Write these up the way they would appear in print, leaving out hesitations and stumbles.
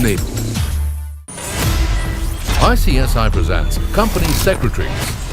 enable. ICSI presents Company Secretaries,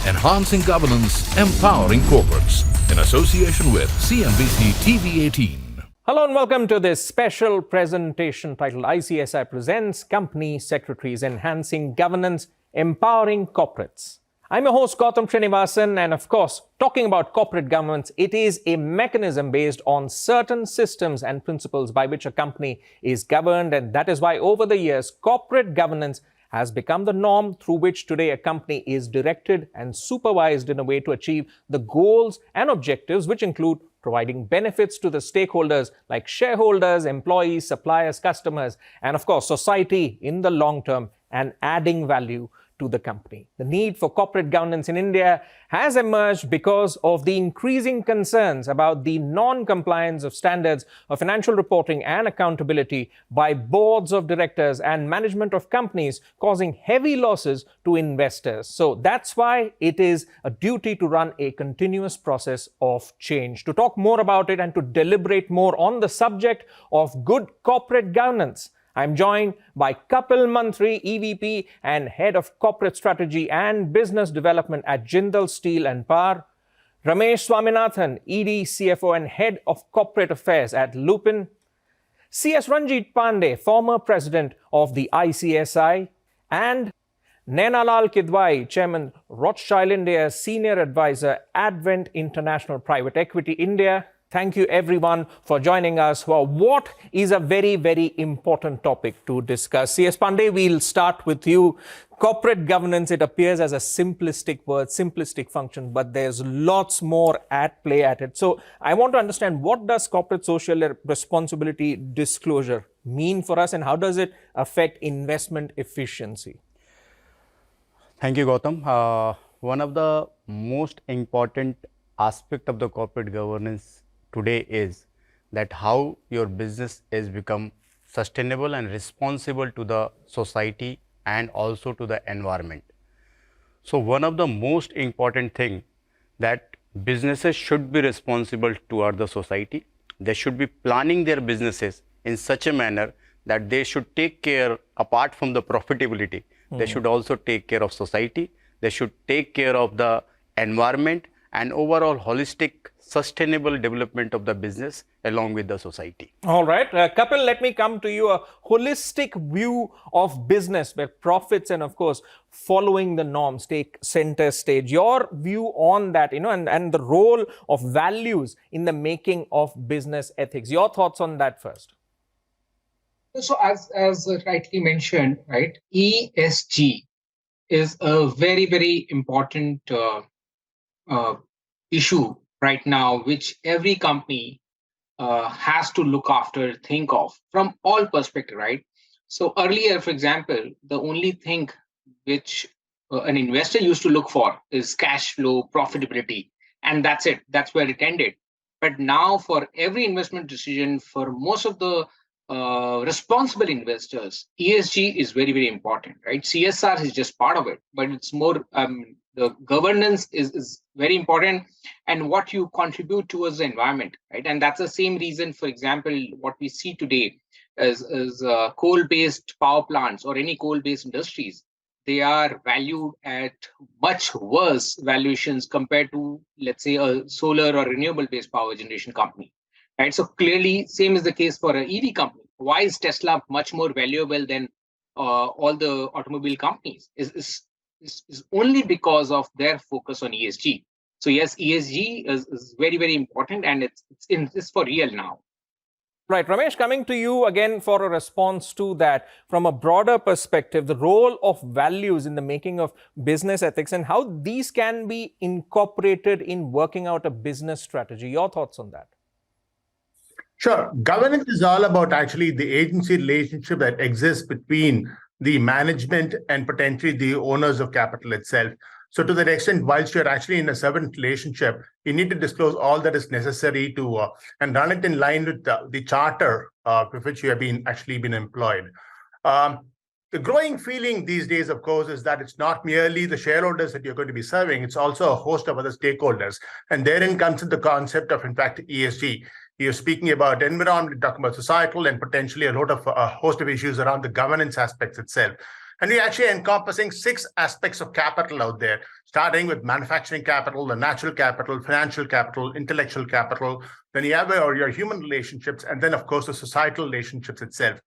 Enhancing Governance, Empowering Corporates, in association with CNBC-TV18. Hello and welcome to this special presentation titled ICSI Presents Company Secretaries, Enhancing Governance, Empowering Corporates. I'm your host Gautam Srinivasan, and of course, talking about corporate governance, it is a mechanism based on certain systems and principles by which a company is governed, and that is why over the years, corporate governance has become the norm through which today a company is directed and supervised in a way to achieve the goals and objectives, which include providing benefits to the stakeholders like shareholders, employees, suppliers, customers, and of course, society in the long term, and adding value to the company. The need for corporate governance in India has emerged because of the increasing concerns about the non-compliance of standards of financial reporting and accountability by boards of directors and management of companies, causing heavy losses to investors. So that's why it is a duty to run a continuous process of change. To talk more about it and to deliberate more on the subject of good corporate governance, I'm joined by Kapil Mantri, EVP and Head of Corporate Strategy and Business Development at Jindal Steel and Power, Ramesh Swaminathan, ED, CFO and Head of Corporate Affairs at Lupin, CS Ranjit Pandey, former President of the ICSI, and Nainalal Kidwai, Chairman, Rothschild India, Senior Advisor, Advent International Private Equity India. Thank you everyone for joining us for what is a very, very important topic to discuss. CS Pandey, we'll start with you. Corporate governance, it appears as a simplistic word, simplistic function, but there's lots more at play at it. So I want to understand, what does corporate social responsibility disclosure mean for us, and how does it affect investment efficiency? Thank you, Gautam. One of the most important aspect of the corporate governance today is that how your business is become sustainable and responsible to the society and also to the environment. So one of the most important thing that businesses should be responsible toward the society. They should be planning their businesses in such a manner that they should take care, apart from the profitability, they should also take care of society, they should take care of the environment and overall holistic sustainable development of the business along with the society. All right. Kapil, let me come to you. A holistic view of business where profits and of course following the norms take center stage. Your view on that, and the role of values in the making of business ethics. Your thoughts on that first. So as rightly mentioned, right, ESG is a very, very important issue right now, which every company has to look after, think of from all perspectives, right? So earlier, for example, the only thing which an investor used to look for is cash flow, profitability, and that's it. That's where it ended. But now for every investment decision, for most of the responsible investors, ESG is very, very important, right? CSR is just part of it, but it's more, the governance is very important, and what you contribute towards the environment, right? And that's the same reason, for example, what we see today is coal-based power plants or any coal-based industries, they are valued at much worse valuations compared to, let's say, a solar or renewable-based power generation company, right? So clearly, same is the case for an EV company. Why is Tesla much more valuable than all the automobile companies? Is only because of their focus on ESG. So yes, ESG is very, very important, and it's for real now. Right. Ramesh, coming to you again for a response to that, from a broader perspective, the role of values in the making of business ethics and how these can be incorporated in working out a business strategy. Your thoughts on that? Sure. Governance is all about actually the agency relationship that exists between the management and potentially the owners of capital itself. So to that extent, whilst you're actually in a servant relationship, you need to disclose all that is necessary to and run it in line with the charter with which you have actually been employed. The growing feeling these days, of course, is that it's not merely the shareholders that you're going to be serving, it's also a host of other stakeholders. And therein comes in the concept of, in fact, ESG. You're speaking about environment, talking about societal, and potentially a host of issues around the governance aspects itself. And we're actually encompassing 6 aspects of capital out there, starting with manufacturing capital, the natural capital, financial capital, intellectual capital. Then you have your human relationships, and then, of course, the societal relationships itself.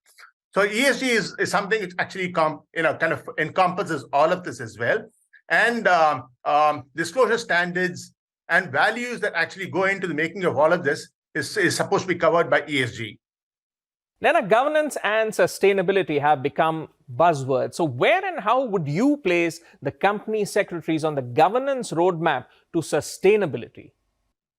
So ESG is something that actually kind of encompasses all of this as well. And disclosure standards and values that actually go into the making of all of this is supposed to be covered by ESG. Lena, governance and sustainability have become buzzwords. So where and how would you place the company secretaries on the governance roadmap to sustainability?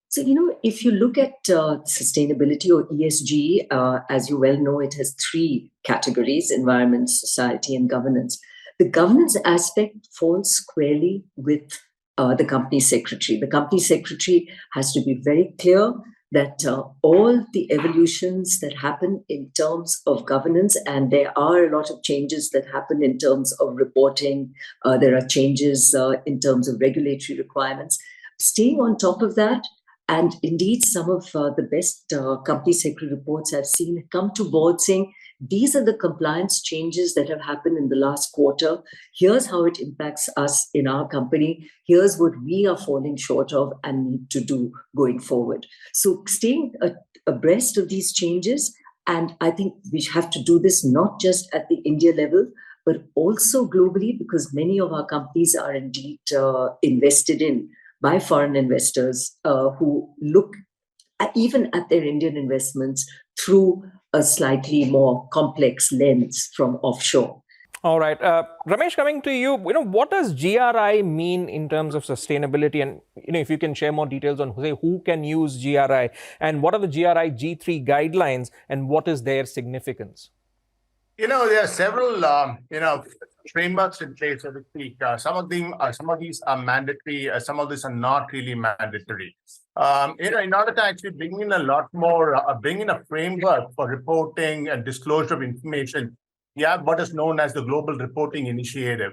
So, if you look at sustainability or ESG, as you well know, it has 3 categories: environment, society, and governance. The governance aspect falls squarely with the company secretary. The company secretary has to be very clear that all the evolutions that happen in terms of governance, and there are a lot of changes that happen in terms of reporting, there are changes in terms of regulatory requirements, staying on top of that. And indeed, some of the best company secretary reports I've seen come to board saying, these are the compliance changes that have happened in the last quarter. Here's how it impacts us in our company. Here's what we are falling short of and need to do going forward. So staying abreast of these changes. And I think we have to do this not just at the India level, but also globally, because many of our companies are indeed invested in by foreign investors who look even at their Indian investments through a slightly more complex lens from offshore. All right. Ramesh, coming to you, what does GRI mean in terms of sustainability? And, if you can share more details on who can use GRI and what are the GRI G3 guidelines and what is their significance? There are several, frameworks in place, so to speak. Some of these are mandatory. Some of these are not really mandatory. In order to actually bring in a framework for reporting and disclosure of information, you have what is known as the Global Reporting Initiative.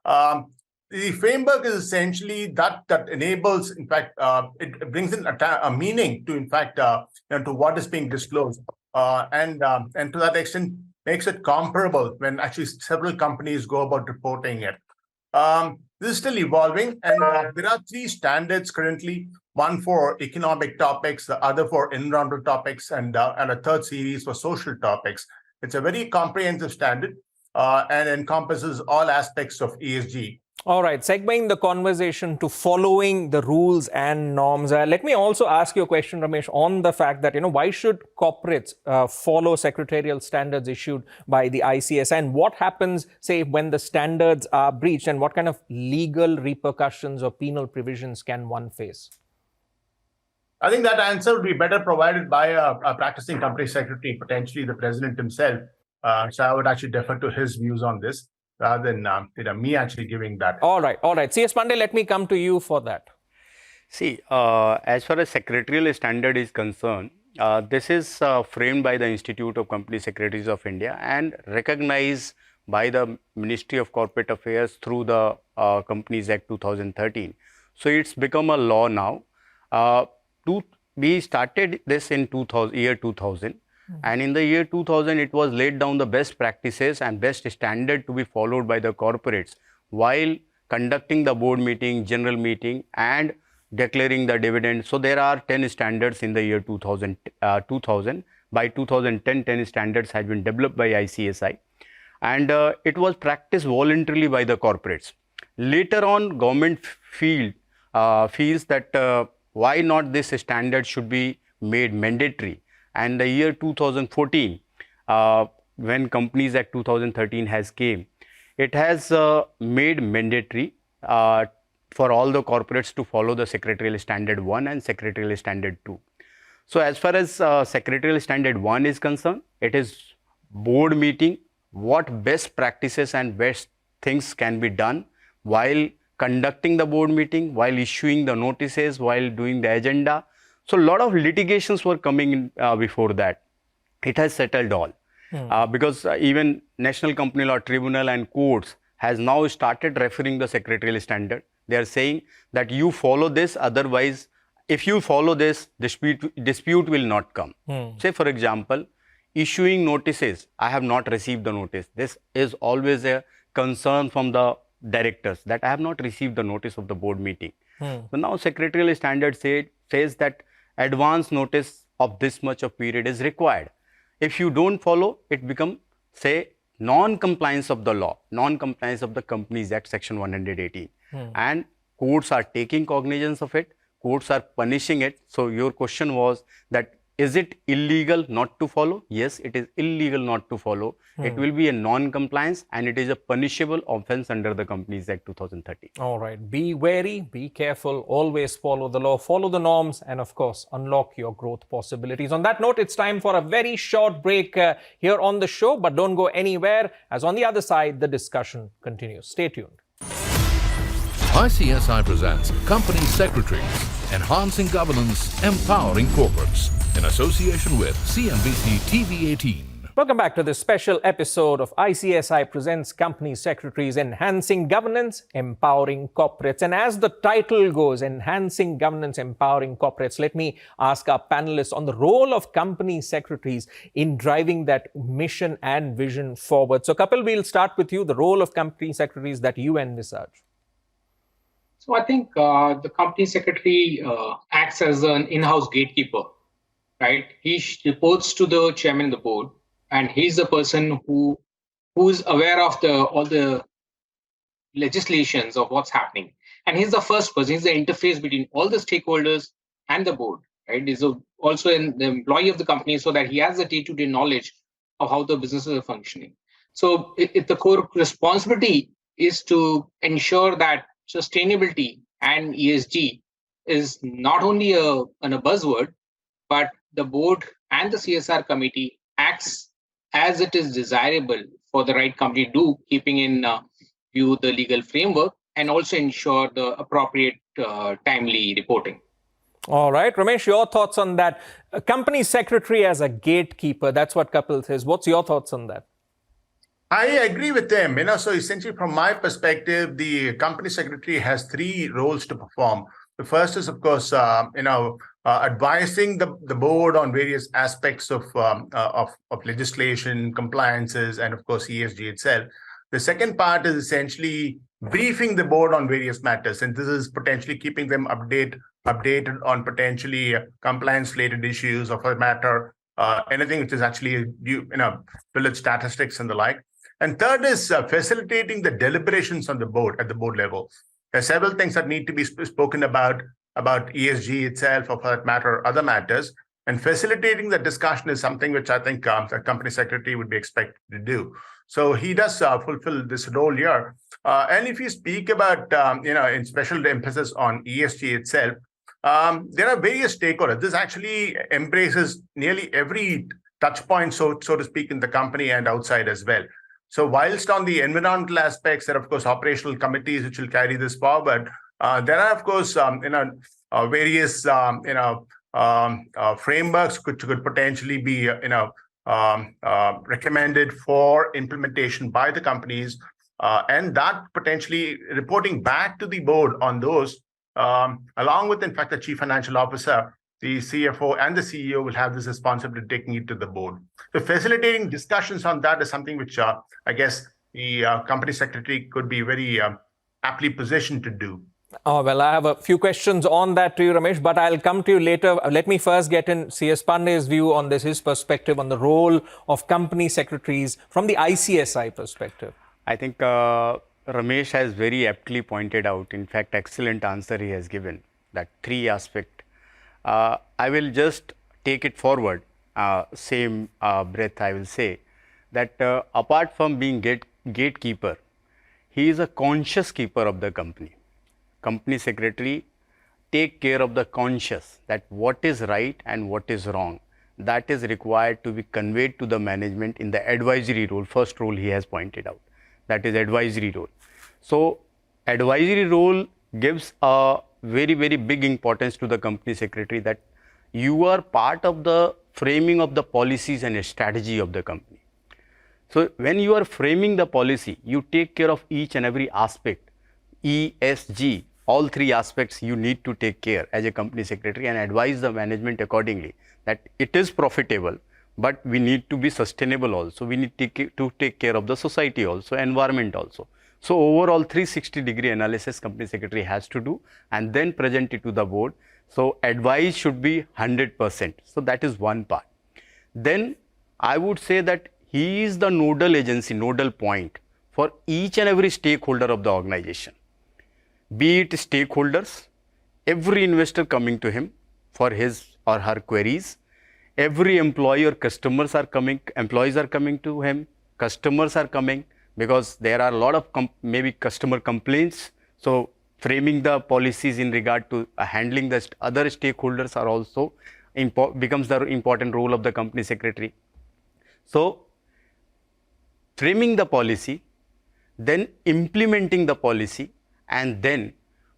The framework is essentially that enables, in fact, it brings in a meaning to, in fact, to what is being disclosed, and to that extent makes it comparable when actually several companies go about reporting it. This is still evolving, and there are 3 standards currently: one for economic topics, the other for environmental topics, and a third series for social topics. It's a very comprehensive standard and encompasses all aspects of ESG. All right, segueing the conversation to following the rules and norms. Let me also ask you a question, Ramesh, on the fact that, why should corporates follow secretarial standards issued by the ICSI, and what happens, say, when the standards are breached, and what kind of legal repercussions or penal provisions can one face? I think that answer would be better provided by a practicing company secretary, potentially the president himself. So I would actually defer to his views on this, rather than me actually giving that. All right. CS Pandey, let me come to you for that. See, as far as secretarial standard is concerned, this is framed by the Institute of Company Secretaries of India and recognized by the Ministry of Corporate Affairs through the Companies Act 2013. So it's become a law now. We started this in year 2000. And in the year 2000, it was laid down the best practices and best standard to be followed by the corporates while conducting the board meeting, general meeting, and declaring the dividend. So there are 10 standards in the year 2000. By 2010, 10 standards had been developed by ICSI, and it was practiced voluntarily by the corporates. Later on, government feels that why not this standard should be made mandatory. And the year 2014, when Companies Act 2013 has came, it has made mandatory for all the corporates to follow the Secretarial Standard 1 and Secretarial Standard 2. So as far as Secretarial Standard 1 is concerned, it is board meeting, what best practices and best things can be done while conducting the board meeting, while issuing the notices, while doing the agenda. So a lot of litigations were coming in before that. It has settled all because even National Company Law Tribunal and courts has now started referring the secretarial standard. They are saying that you follow this, otherwise if you follow this, dispute will not come. Say, for example, issuing notices. I have not received the notice. This is always a concern from the directors that I have not received the notice of the board meeting. So now secretarial standard says that advance notice of this much of period is required. If you don't follow, it becomes, say, non-compliance of the law, non-compliance of the Companies Act section 118. And courts are taking cognizance of it, courts are punishing it. So your question was that, is it illegal not to follow? Yes, it is illegal not to follow. It will be a non-compliance and it is a punishable offense under the Companies Act 2013. All right. Be wary, be careful, always follow the law, follow the norms, and of course, unlock your growth possibilities. On that note, it's time for a very short break here on the show, but don't go anywhere, as on the other side, the discussion continues. Stay tuned. ICSI presents Company Secretaries, Enhancing Governance, Empowering Corporates, in association with CNBC-TV18. Welcome back to this special episode of ICSI Presents Company Secretaries, Enhancing Governance, Empowering Corporates. And as the title goes, Enhancing Governance, Empowering Corporates, let me ask our panelists on the role of company secretaries in driving that mission and vision forward. So Kapil, we'll start with you, the role of company secretaries that you envisage. So I think the company secretary acts as an in-house gatekeeper, right? He reports to the chairman of the board, and he's the person who's aware of all the legislations of what's happening. And he's the first person, he's the interface between all the stakeholders and the board, right? He's also the employee of the company, so that he has the day-to-day knowledge of how the businesses are functioning. So the core responsibility is to ensure that sustainability and ESG is not only a buzzword, but the board and the CSR committee acts as it is desirable for the right company to do, keeping in view the legal framework and also ensure the appropriate timely reporting. All right, Ramesh, your thoughts on that? A company secretary as a gatekeeper, that's what Kapil says. What's your thoughts on that? I agree with them. So essentially, from my perspective, the company secretary has three roles to perform. The first is, of course, advising the board on various aspects of legislation, compliances, and of course, ESG itself. The second part is essentially briefing the board on various matters, and this is potentially keeping them updated on potentially compliance-related issues, or for that matter, anything which is actually village statistics and the like. And third is facilitating the deliberations on the board at the board level. There are several things that need to be spoken about ESG itself, or for that matter, other matters. And facilitating the discussion is something which I think a company secretary would be expected to do. So he does fulfill this role here. And if you speak about, in special emphasis on ESG itself, there are various stakeholders. This actually embraces nearly every touch point, so to speak, in the company and outside as well. So whilst on the environmental aspects, there are, of course, operational committees which will carry this forward. There are, of course, various, frameworks which could potentially be, recommended for implementation by the companies, and that potentially reporting back to the board on those, along with, in fact, the chief financial officer, the CFO and the CEO will have this responsibility taking it to the board. So facilitating discussions on that is something which I guess the company secretary could be very aptly positioned to do. Oh, well, I have a few questions on that to you, Ramesh, but I'll come to you later. Let me first get in CS Pandey's view on this, his perspective on the role of company secretaries from the ICSI perspective. I think Ramesh has very aptly pointed out, in fact, excellent answer he has given, that three aspect. I will just take it forward, same breath I will say, that apart from being gatekeeper, he is a conscious keeper of the company. Company secretary take care of the conscious, that what is right and what is wrong, that is required to be conveyed to the management in the advisory role. First role he has pointed out, that is advisory role. So advisory role gives a very, very big importance to the company secretary, that you are part of the framing of the policies and strategy of the company. So when you are framing the policy, you take care of each and every aspect, ESG, all three aspects you need to take care as a company secretary and advise the management accordingly that it is profitable, but we need to be sustainable also. We need to take care of the society also, environment also. So overall 360-degree analysis company secretary has to do and then present it to the board. So advice should be 100%. So that is one part. Then I would say that he is the nodal agency, nodal point for each and every stakeholder of the organization. Be it stakeholders, every investor coming to him for his or her queries, every employee or customers are coming, employees are coming to him, customers are coming because there are a lot of maybe customer complaints. So framing the policies in regard to handling the other stakeholders are also becomes the important role of the company secretary. So framing the policy, then implementing the policy, and then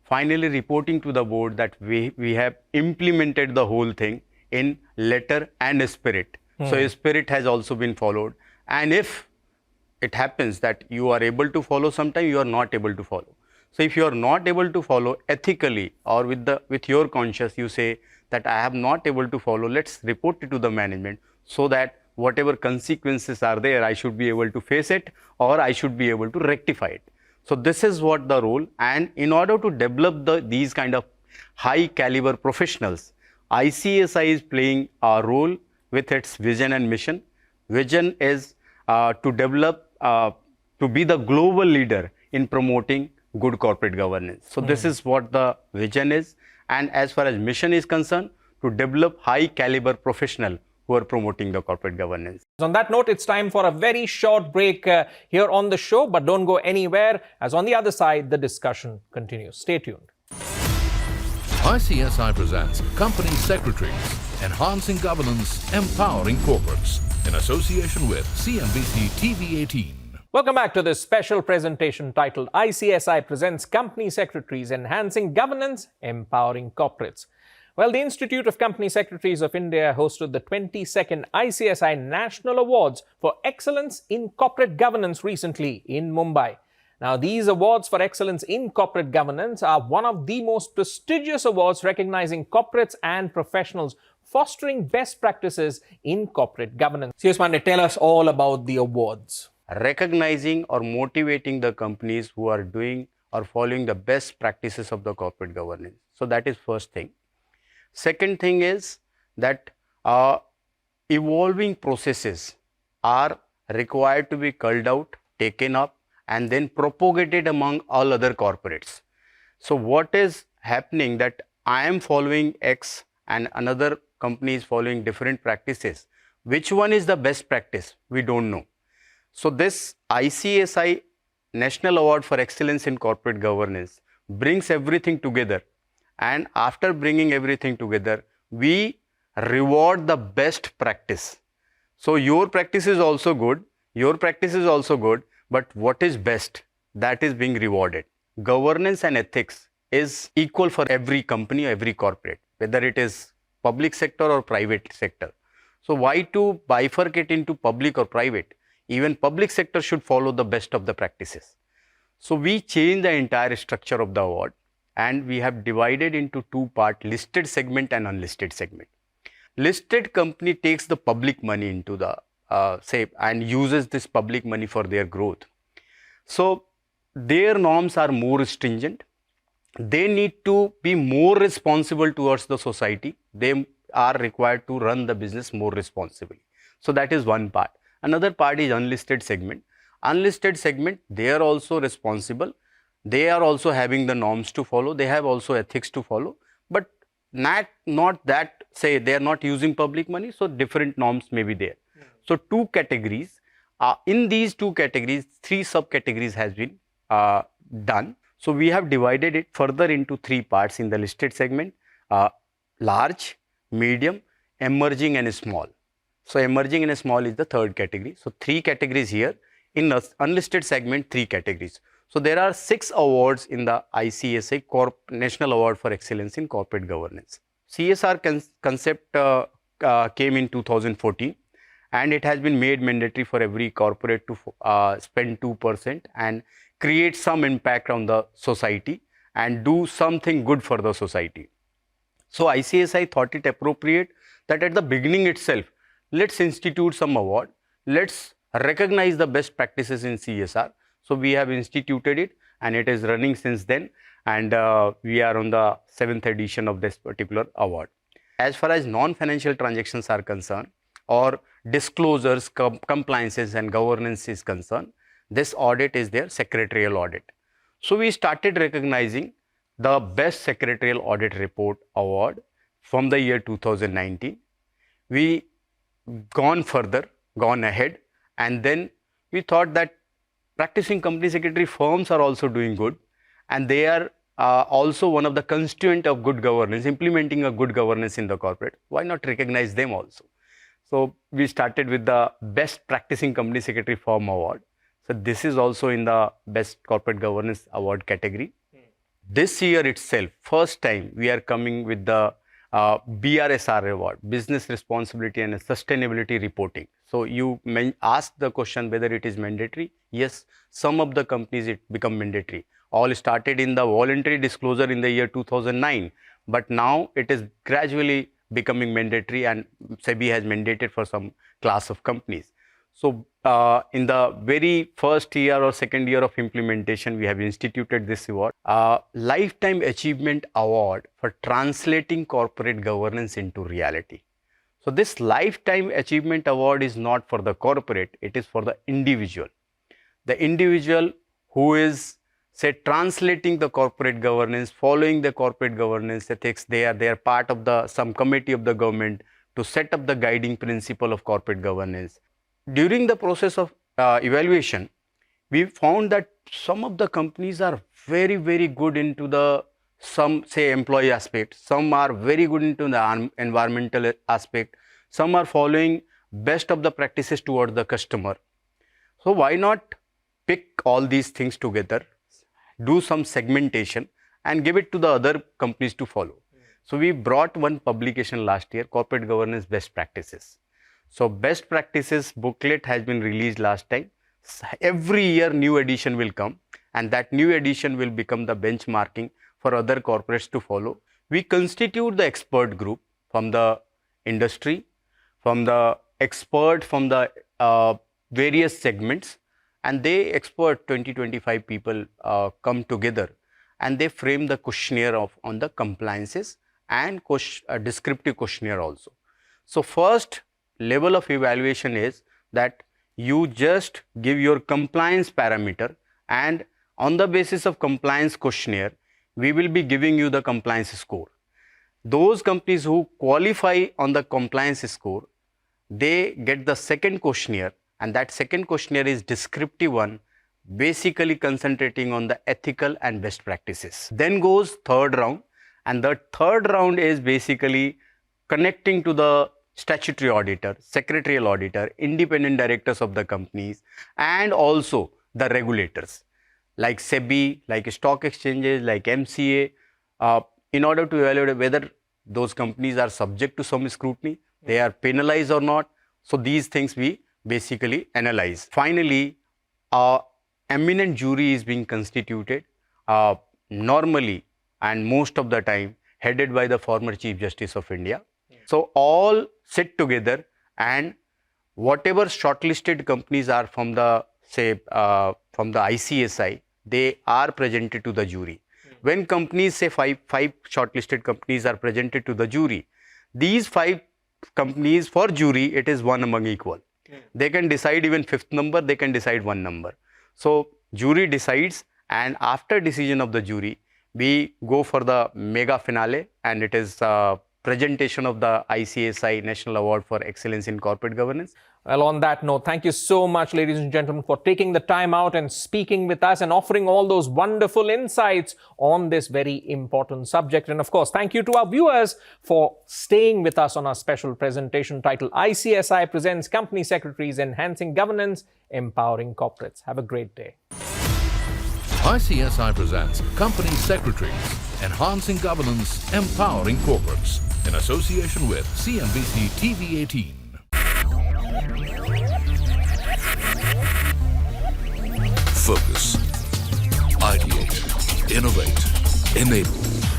finally reporting to the board that we have implemented the whole thing in letter and spirit. So spirit has also been followed. And if it happens that you are able to follow, sometimes you are not able to follow. So if you are not able to follow ethically or with your conscience, you say that I have not able to follow, let's report it to the management so that whatever consequences are there, I should be able to face it or I should be able to rectify it. So this is what the role, and in order to develop these kind of high caliber professionals, ICSI is playing a role with its vision and mission. Vision is to develop, to be the global leader in promoting good corporate governance. So this is what the vision is, and as far as mission is concerned, to develop high caliber professional who are promoting the corporate governance. On that note, it's time for a very short break here on the show, but don't go anywhere, as on the other side, the discussion continues. Stay tuned. ICSI presents Company Secretaries, Enhancing Governance, Empowering Corporates, in association with CNBC-TV18. Welcome back to this special presentation titled ICSI Presents Company Secretaries, Enhancing Governance, Empowering Corporates. Well, the Institute of Company Secretaries of India hosted the 22nd ICSI National Awards for Excellence in Corporate Governance recently in Mumbai. Now, these awards for excellence in corporate governance are one of the most prestigious awards recognizing corporates and professionals fostering best practices in corporate governance. C.S. Pandey, tell us all about the awards. Recognizing or motivating the companies who are doing or following the best practices of the corporate governance. So that is first thing. Second thing is that evolving processes are required to be culled out, taken up, and then propagated among all other corporates. So what is happening that I am following X and another company is following different practices. Which one is the best practice? We don't know. So this ICSI National Award for Excellence in Corporate Governance brings everything together. And after bringing everything together, we reward the best practice. So your practice is also good, your practice is also good, but what is best? That is being rewarded. Governance and ethics is equal for every company, every corporate, whether it is public sector or private sector. So why to bifurcate into public or private? Even public sector should follow the best of the practices. So we change the entire structure of the award and we have divided into two parts, listed segment and unlisted segment. Listed company takes the public money into the and uses this public money for their growth. So their norms are more stringent. They need to be more responsible towards the society. They are required to run the business more responsibly. So that is one part. Another part is unlisted segment. Unlisted segment, they are also responsible. They are also having the norms to follow. They have also ethics to follow. But not that, say, they are not using public money. So different norms may be there. So two categories. In these two categories, three subcategories has been done. So we have divided it further into three parts in the listed segment: large, medium, emerging and small. So emerging and small is the third category. So three categories here. In the unlisted segment, three categories. So there are 6 awards in the ICSI National Award for Excellence in Corporate Governance. CSR concept came in 2014 and it has been made mandatory for every corporate to spend 2% and create some impact on the society. and do something good for the society. So ICSI thought it appropriate that at the beginning itself, let's institute some award, let's recognize the best practices in CSR. So we have instituted it and it is running since then, and we are on the 7th edition of this particular award. As far as non-financial transactions are concerned, or disclosures, compliances and governance is concerned, this audit is their secretarial audit. So we started recognizing the best secretarial audit report award from the year 2019. We gone ahead, and then we thought that practicing company secretary firms are also doing good, and they are also one of the constituent of good governance, implementing a good governance in the corporate. Why not recognize them also? So we started with the best practicing company secretary firm award. So this is also in the best corporate governance award category. This year itself, first time we are coming with the BRSR award, business responsibility and sustainability reporting. So you asked the question whether it is mandatory. Yes, some of the companies it become mandatory. All started in the voluntary disclosure in the year 2009, but now it is gradually becoming mandatory, and SEBI has mandated for some class of companies. So in the very first year or second year of implementation, we have instituted this award, Lifetime Achievement Award for translating corporate governance into reality. So this Lifetime Achievement Award is not for the corporate, it is for the individual. The individual who is, say, translating the corporate governance, following the corporate governance ethics, they are part of some committee of the government to set up the guiding principle of corporate governance. During the process of evaluation, we found that some of the companies are very, very good into some say employee aspect, some are very good into the environmental aspect, some are following best of the practices towards the customer. So why not pick all these things together, do some segmentation and give it to the other companies to follow. So we brought one publication last year, Corporate Governance Best Practices. So best practices booklet has been released last time. Every year new edition will come, and that new edition will become the benchmarking for other corporates to follow. We constitute the expert group from the industry, from the expert from the various segments, and they expert 20-25 people come together, and they frame the questionnaire on the compliances and descriptive questionnaire also. So first level of evaluation is that you just give your compliance parameter, and on the basis of compliance questionnaire, we will be giving you the compliance score. Those companies who qualify on the compliance score, they get the second questionnaire, and that second questionnaire is descriptive one, basically concentrating on the ethical and best practices. Then goes third round, and the third round is basically connecting to the statutory auditor, secretarial auditor, independent directors of the companies, and also the regulators like SEBI, like stock exchanges, like MCA, in order to evaluate whether those companies are subject to some scrutiny, they are penalized or not. So these things we basically analyze. Finally, eminent jury is being constituted, normally and most of the time headed by the former Chief Justice of India. So all sit together, and whatever shortlisted companies are from the from the ICSI, they are presented to the jury. When companies say five shortlisted companies are presented to the jury, these 5 companies for jury, it is one among equal. They can decide even 5th number, they can decide 1 number. So jury decides, and after decision of the jury, we go for the mega finale, and it is presentation of the ICSI National Award for Excellence in Corporate Governance. Well, on that note, thank you so much, ladies and gentlemen, for taking the time out and speaking with us and offering all those wonderful insights on this very important subject. And of course, thank you to our viewers for staying with us on our special presentation titled ICSI Presents Company Secretaries Enhancing Governance, Empowering Corporates. Have a great day. ICSI presents Company Secretaries, Enhancing Governance, Empowering Corporates, in association with CNBC-TV18. Focus, ideate, innovate, Enable.